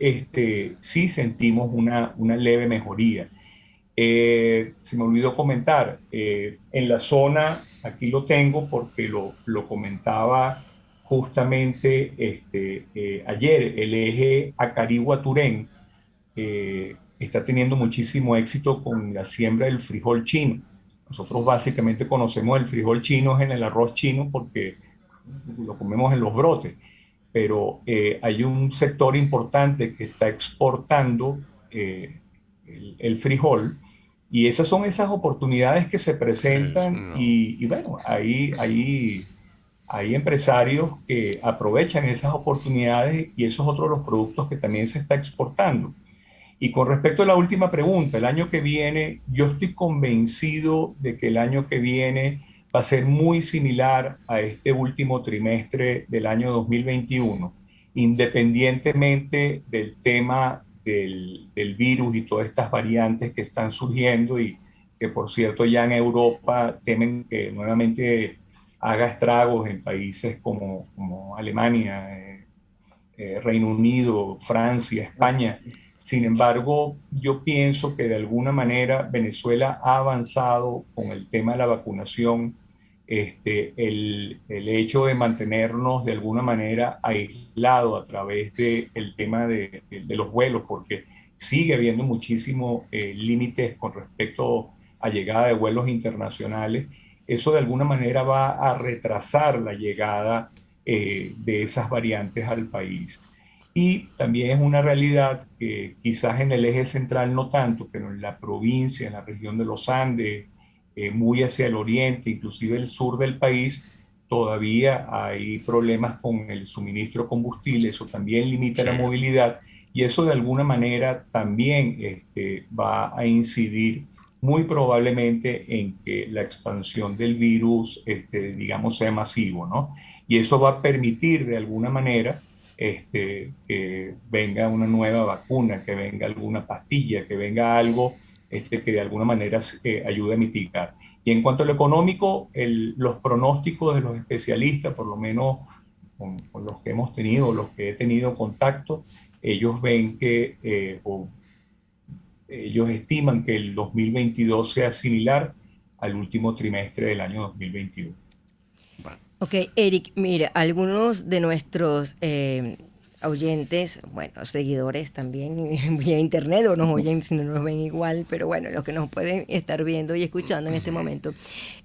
sí sentimos una leve mejoría. Se me olvidó comentar, en la zona, aquí lo tengo porque lo comentaba justamente ayer, el eje Acarigua-Turén está teniendo muchísimo éxito con la siembra del frijol chino. Nosotros básicamente conocemos el frijol chino en el arroz chino porque lo comemos en los brotes, pero hay un sector importante que está exportando el frijol, y esas son esas oportunidades que se presentan y bueno, hay empresarios que aprovechan esas oportunidades y esos otros los productos que también se está exportando. Y con respecto a la última pregunta, el año que viene, yo estoy convencido de que el año que viene va a ser muy similar a este último trimestre del año 2021, independientemente del tema del virus y todas estas variantes que están surgiendo y que, por cierto, ya en Europa temen que nuevamente haga estragos en países como Alemania, Reino Unido, Francia, España. Sin embargo, yo pienso que de alguna manera Venezuela ha avanzado con el tema de la vacunación. El hecho de mantenernos de alguna manera aislados a través del tema de los vuelos, porque sigue habiendo muchísimos límites con respecto a llegada de vuelos internacionales. Eso de alguna manera va a retrasar la llegada de esas variantes al país. Y también es una realidad que quizás en el eje central no tanto, pero en la provincia, en la región de los Andes, muy hacia el oriente, inclusive el sur del país, todavía hay problemas con el suministro de combustible. Eso también limita la movilidad y eso de alguna manera también va a incidir muy probablemente en que la expansión del virus, digamos, sea masivo, ¿no? Y eso va a permitir de alguna manera que venga una nueva vacuna, que venga alguna pastilla, que venga algo que de alguna manera ayude a mitigar. Y en cuanto a lo económico, los pronósticos de los especialistas, por lo menos con los que hemos tenido, los que he tenido contacto, ellos ven que, ellos estiman que el 2022 sea similar al último trimestre del año 2021. Ok, Eric, mira, algunos de nuestros oyentes, bueno, seguidores también vía internet o nos oyen si no nos ven igual, pero bueno, los que nos pueden estar viendo y escuchando en este momento,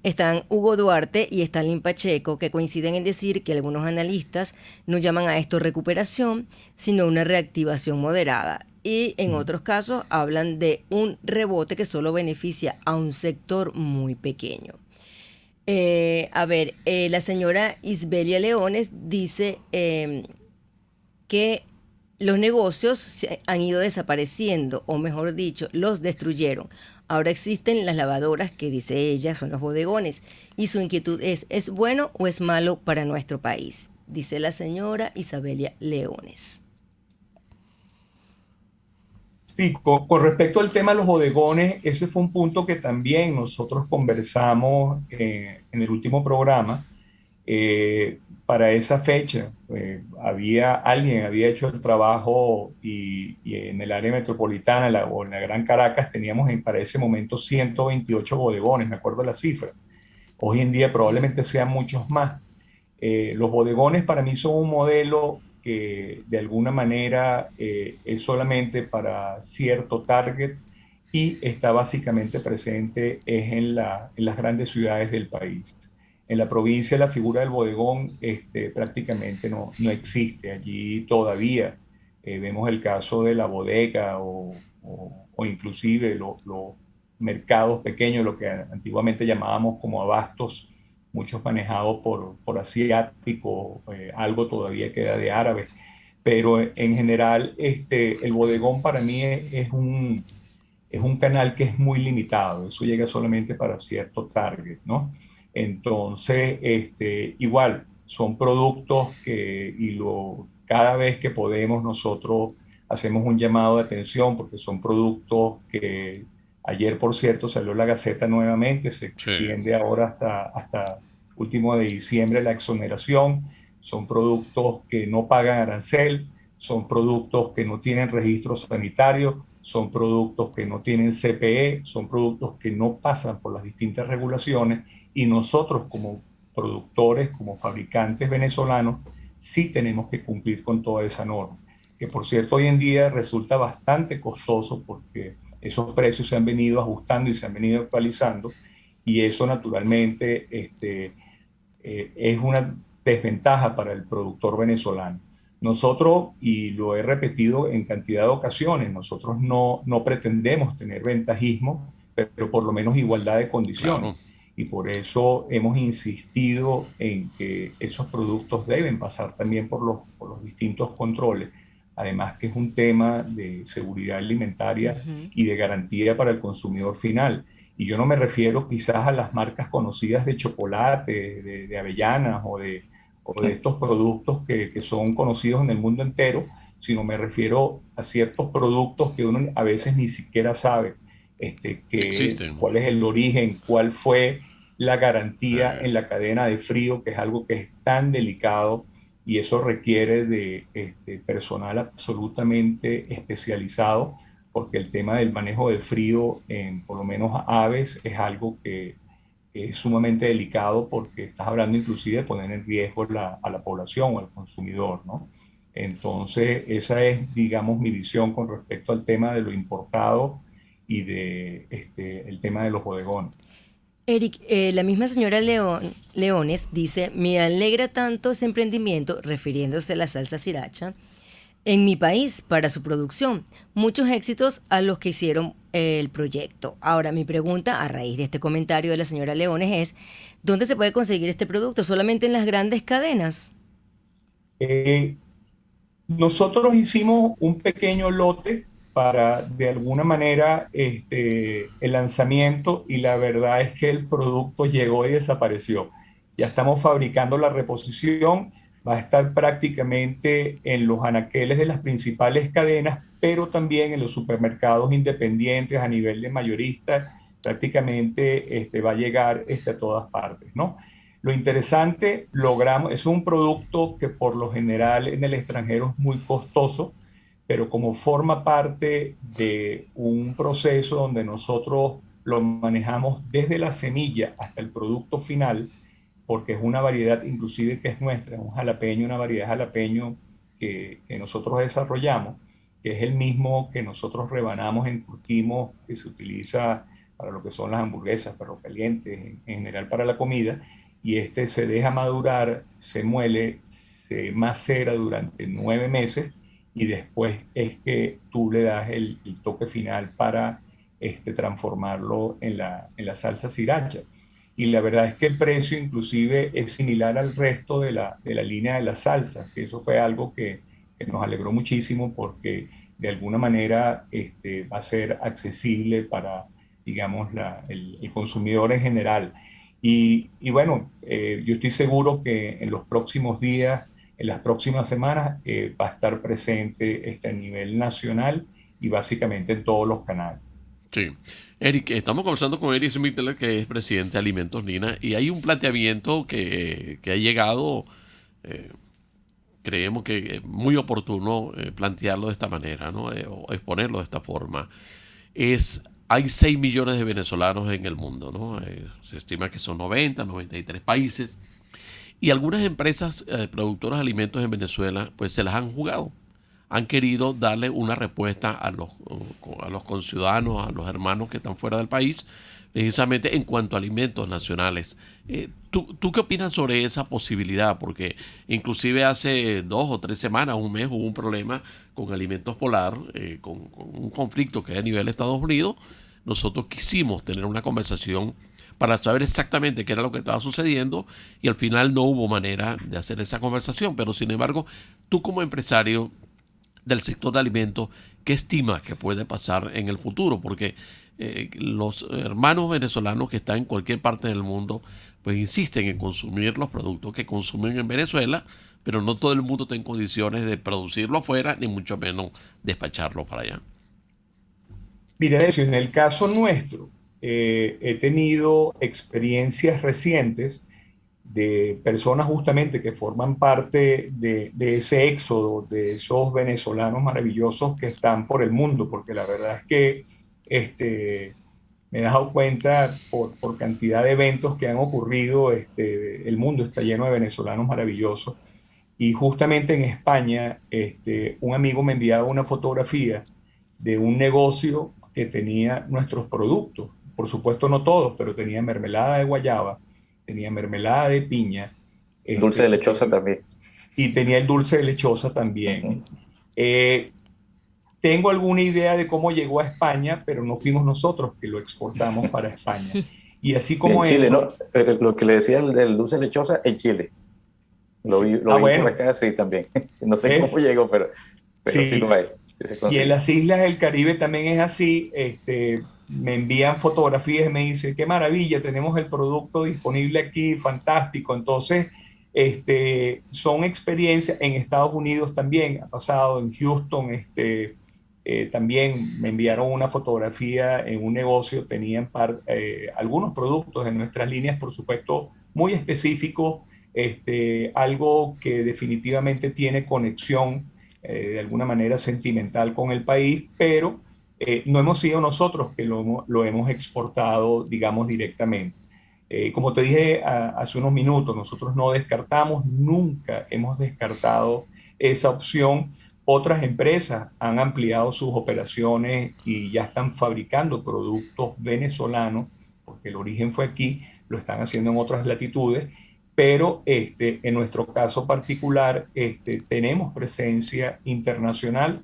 están Hugo Duarte y Stalin Pacheco, que coinciden en decir que algunos analistas no llaman a esto recuperación, sino una reactivación moderada. Y en otros casos hablan de un rebote que solo beneficia a un sector muy pequeño. La señora Isbelia Leones dice que los negocios se han ido desapareciendo, o mejor dicho, los destruyeron. Ahora existen las lavadoras que, dice ella, son los bodegones. Y su inquietud ¿es bueno o es malo para nuestro país? Dice la señora Isbelia Leones. Sí, con respecto al tema de los bodegones, ese fue un punto que también nosotros conversamos en el último programa. Para esa fecha, alguien había hecho el trabajo y en el área metropolitana o en la Gran Caracas teníamos para ese momento 128 bodegones, me acuerdo la cifra. Hoy en día probablemente sean muchos más. Los bodegones para mí son un modelo que de alguna manera es solamente para cierto target y está básicamente presente en las grandes ciudades del país. En la provincia la figura del bodegón prácticamente no existe. Allí todavía vemos el caso de la bodega o inclusive los mercados pequeños, lo que antiguamente llamábamos como abastos, muchos manejados por asiáticos, algo todavía queda de árabes, pero en general el bodegón para mí es un canal que es muy limitado, eso llega solamente para cierto target, ¿no? Entonces, igual, son productos que, cada vez que podemos nosotros hacemos un llamado de atención porque son productos que ayer, por cierto, salió la Gaceta nuevamente, se extiende ahora hasta último de diciembre la exoneración. Son productos que no pagan arancel, son productos que no tienen registro sanitario, son productos que no tienen CPE, son productos que no pasan por las distintas regulaciones, y nosotros como productores, como fabricantes venezolanos, sí tenemos que cumplir con toda esa norma, que por cierto hoy en día resulta bastante costoso porque esos precios se han venido ajustando y se han venido actualizando, y eso naturalmente es una desventaja para el productor venezolano. Nosotros, y lo he repetido en cantidad de ocasiones, nosotros no pretendemos tener ventajismo, pero por lo menos igualdad de condiciones. Claro. Y por eso hemos insistido en que esos productos deben pasar también por los distintos controles. Además que es un tema de seguridad alimentaria y de garantía para el consumidor final. Y yo no me refiero quizás a las marcas conocidas de chocolate, de avellanas o de estos productos que son conocidos en el mundo entero, sino me refiero a ciertos productos que uno a veces ni siquiera sabe cuál es el origen, cuál fue la garantía en la cadena de frío, que es algo que es tan delicado, y eso requiere de personal absolutamente especializado, porque el tema del manejo del frío en por lo menos aves es algo que es sumamente delicado, porque estás hablando inclusive de poner en riesgo a la población o al consumidor, ¿no? Entonces esa es, digamos, mi visión con respecto al tema de lo importado y el tema de los bodegones. Eric, la misma señora Leones dice: me alegra tanto ese emprendimiento, refiriéndose a la salsa sriracha, en mi país para su producción. Muchos éxitos a los que hicieron el proyecto. Ahora, mi pregunta a raíz de este comentario de la señora Leones es: ¿dónde se puede conseguir este producto? ¿Solamente en las grandes cadenas? Nosotros hicimos un pequeño lote para, de alguna manera, el lanzamiento, y la verdad es que el producto llegó y desapareció. Ya estamos fabricando la reposición, va a estar prácticamente en los anaqueles de las principales cadenas, pero también en los supermercados independientes a nivel de mayorista. Prácticamente va a llegar a todas partes, ¿no? Lo interesante, es un producto que por lo general en el extranjero es muy costoso, pero como forma parte de un proceso donde nosotros lo manejamos desde la semilla hasta el producto final, porque es una variedad inclusive que es nuestra, un jalapeño, una variedad jalapeño que nosotros desarrollamos, que es el mismo que nosotros rebanamos, encurtimos, que se utiliza para lo que son las hamburguesas, perros calientes, en general para la comida, y se deja madurar, se muele, se macera durante 9 meses, y después es que tú le das el toque final para transformarlo en la salsa sriracha. Y la verdad es que el precio inclusive es similar al resto de la línea de las salsas, que eso fue algo que nos alegró muchísimo, porque de alguna manera va a ser accesible para, digamos, el consumidor en general. Y bueno, yo estoy seguro que en los próximos días, en las próximas semanas, va a estar presente a nivel nacional y básicamente en todos los canales. Sí. Eric, estamos conversando con Eric Smittler, que es presidente de Alimentos Nina, y hay un planteamiento que ha llegado, creemos que es muy oportuno plantearlo de esta manera, ¿no? O exponerlo de esta forma. Hay 6 millones de venezolanos en el mundo, ¿no? Se estima que son 93 países, y algunas empresas productoras de alimentos en Venezuela pues se las han jugado. Han querido darle una respuesta a los conciudadanos, a los hermanos que están fuera del país, precisamente en cuanto a alimentos nacionales. ¿Tú qué opinas sobre esa posibilidad? Porque inclusive hace 2 o 3 semanas, un mes, hubo un problema con Alimentos Polar, con un conflicto que hay a nivel de Estados Unidos. Nosotros quisimos tener una conversación para saber exactamente qué era lo que estaba sucediendo, y al final no hubo manera de hacer esa conversación. Pero sin embargo, tú como empresario del sector de alimentos, ¿qué estimas que puede pasar en el futuro? Porque los hermanos venezolanos que están en cualquier parte del mundo pues insisten en consumir los productos que consumen en Venezuela, pero no todo el mundo está en condiciones de producirlo afuera, ni mucho menos despacharlo para allá. Mira, en el caso nuestro, he tenido experiencias recientes de personas justamente que forman parte de ese éxodo, de esos venezolanos maravillosos que están por el mundo, porque la verdad es que me he dado cuenta por cantidad de eventos que han ocurrido, el mundo está lleno de venezolanos maravillosos. Y justamente en España, un amigo me enviaba una fotografía de un negocio que tenía nuestros productos. Por supuesto no todos, pero tenía mermelada de guayaba, tenía mermelada de piña. Dulce de lechosa también. Y tenía el dulce de lechosa también. Tengo alguna idea de cómo llegó a España, pero no fuimos nosotros que lo exportamos para España. Y así como en Chile, ¿no? Lo que le decía del dulce de lechosa, en Chile. Lo vi bueno. por acá, sí, también. No sé cómo llegó, pero sí lo hay. Sí, y en las islas del Caribe también es así. Me envían fotografías y me dicen, qué maravilla, tenemos el producto disponible aquí, fantástico. Entonces, son experiencias. En Estados Unidos también ha pasado, en Houston, también me enviaron una fotografía en un negocio, tenían algunos productos en nuestras líneas, por supuesto, muy específicos, algo que definitivamente tiene conexión de alguna manera sentimental con el país, pero no hemos sido nosotros que lo hemos exportado, digamos, directamente. Como te dije hace unos minutos, nosotros no descartamos, nunca hemos descartado esa opción. Otras empresas han ampliado sus operaciones y ya están fabricando productos venezolanos, porque el origen fue aquí, lo están haciendo en otras latitudes, pero en nuestro caso particular tenemos presencia internacional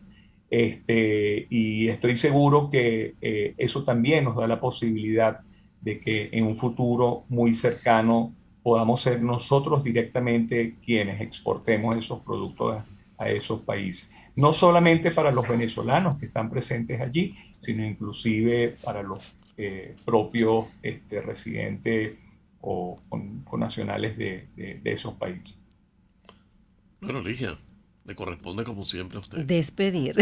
y estoy seguro que eso también nos da la posibilidad de que en un futuro muy cercano podamos ser nosotros directamente quienes exportemos esos productos a esos países. No solamente para los venezolanos que están presentes allí, sino inclusive para los propios residentes o con nacionales de esos países. Bueno, Ligia, le corresponde como siempre a usted despedir.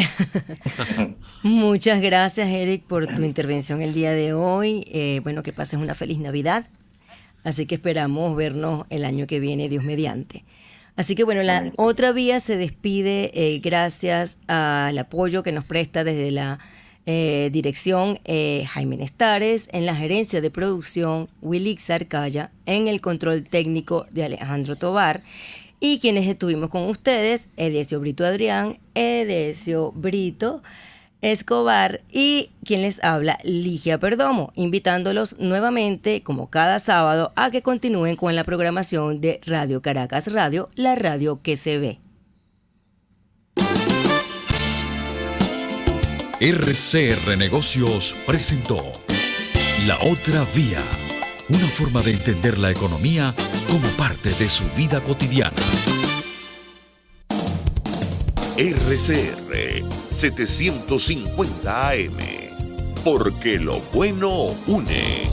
Muchas gracias, Eric, por tu intervención el día de hoy. Bueno, que pases una feliz Navidad. Así que esperamos vernos el año que viene, Dios mediante. Así que bueno, la otra vía se despide gracias al apoyo que nos presta desde la dirección Jaime Nestares, en la gerencia de producción Wilix Arcaya, en el control técnico de Alejandro Tobar, y quienes estuvimos con ustedes, Edesio Brito Adrián, Edesio Brito Escobar y quien les habla, Ligia Perdomo, invitándolos nuevamente, como cada sábado, a que continúen con la programación de Radio Caracas Radio, la radio que se ve. RCR Negocios presentó La Otra Vía, una forma de entender la economía como parte de su vida cotidiana. RCR 750 AM, porque lo bueno une.